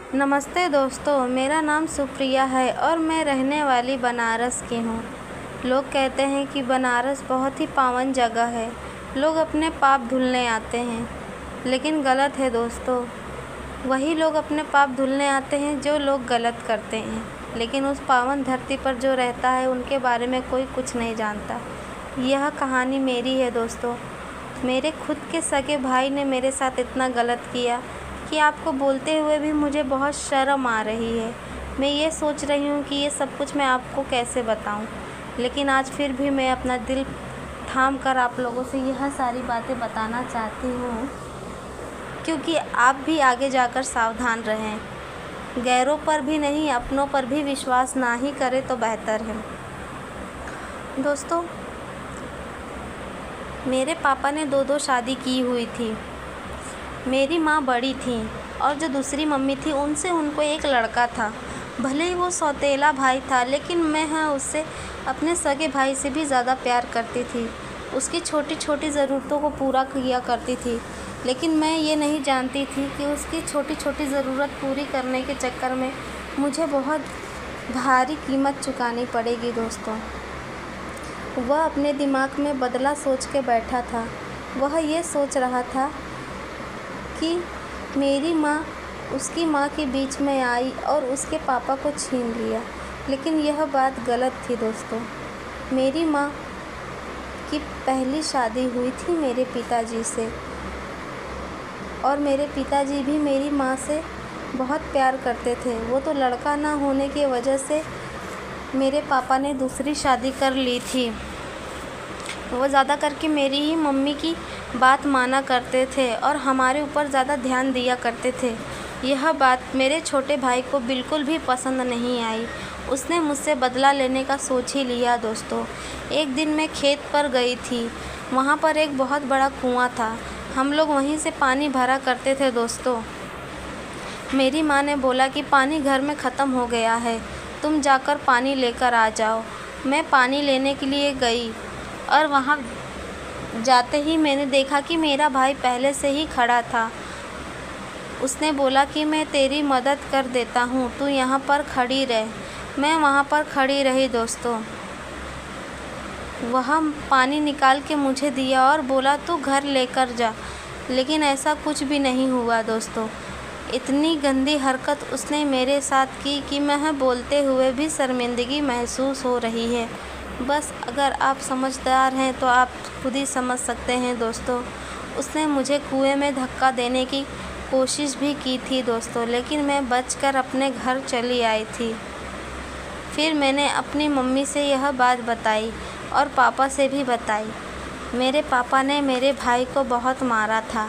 नमस्ते दोस्तों, मेरा नाम सुप्रिया है और मैं रहने वाली बनारस की हूँ। लोग कहते हैं कि बनारस बहुत ही पावन जगह है। लोग अपने पाप धुलने आते हैं, लेकिन गलत है दोस्तों। वही लोग अपने पाप धुलने आते हैं जो लोग गलत करते हैं, लेकिन उस पावन धरती पर जो रहता है उनके बारे में कोई कुछ नहीं जानता। यह कहानी मेरी है दोस्तों। मेरे खुद के सगे भाई ने मेरे साथ इतना गलत किया कि आपको बोलते हुए भी मुझे बहुत शर्म आ रही है। मैं ये सोच रही हूँ कि ये सब कुछ मैं आपको कैसे बताऊँ, लेकिन आज फिर भी मैं अपना दिल थाम कर आप लोगों से यह सारी बातें बताना चाहती हूँ, क्योंकि आप भी आगे जाकर सावधान रहें। गैरों पर भी नहीं, अपनों पर भी विश्वास ना ही करें तो बेहतर है। दोस्तों, मेरे पापा ने दो शादी की हुई थी। मेरी माँ बड़ी थी और जो दूसरी मम्मी थी उनसे उनको एक लड़का था। भले ही वो सौतेला भाई था, लेकिन मैं उससे अपने सगे भाई से भी ज़्यादा प्यार करती थी। उसकी छोटी छोटी ज़रूरतों को पूरा किया करती थी, लेकिन मैं ये नहीं जानती थी कि उसकी छोटी छोटी ज़रूरत पूरी करने के चक्कर में मुझे बहुत भारी कीमत चुकानी पड़ेगी। दोस्तों, वह अपने दिमाग में बदला सोच के बैठा था। वह ये सोच रहा था कि मेरी माँ उसकी माँ के बीच में आई और उसके पापा को छीन लिया, लेकिन यह बात गलत थी दोस्तों। मेरी माँ की पहली शादी हुई थी मेरे पिताजी से, और मेरे पिताजी भी मेरी माँ से बहुत प्यार करते थे। वो तो लड़का ना होने की वजह से मेरे पापा ने दूसरी शादी कर ली थी। वो ज़्यादा करके मेरी ही मम्मी की बात माना करते थे और हमारे ऊपर ज़्यादा ध्यान दिया करते थे। यह बात मेरे छोटे भाई को बिल्कुल भी पसंद नहीं आई। उसने मुझसे बदला लेने का सोच ही लिया। दोस्तों, एक दिन मैं खेत पर गई थी। वहाँ पर एक बहुत बड़ा कुआं था। हम लोग वहीं से पानी भरा करते थे। दोस्तों, मेरी माँ ने बोला कि पानी घर में ख़त्म हो गया है, तुम जाकर पानी लेकर आ जाओ। मैं पानी लेने के लिए गई और वहाँ जाते ही मैंने देखा कि मेरा भाई पहले से ही खड़ा था। उसने बोला कि मैं तेरी मदद कर देता हूँ, तू यहाँ पर खड़ी रह। मैं वहाँ पर खड़ी रही। दोस्तों, वह पानी निकाल के मुझे दिया और बोला तू घर लेकर जा, लेकिन ऐसा कुछ भी नहीं हुआ। दोस्तों, इतनी गंदी हरकत उसने मेरे साथ की कि मैं बोलते हुए भी शर्मिंदगी महसूस हो रही है। बस अगर आप समझदार हैं तो आप खुद ही समझ सकते हैं। दोस्तों, उसने मुझे कुएं में धक्का देने की कोशिश भी की थी दोस्तों, लेकिन मैं बचकर अपने घर चली आई थी। फिर मैंने अपनी मम्मी से यह बात बताई और पापा से भी बताई। मेरे पापा ने मेरे भाई को बहुत मारा था,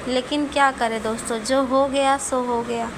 लेकिन क्या करें दोस्तों, जो हो गया सो हो गया।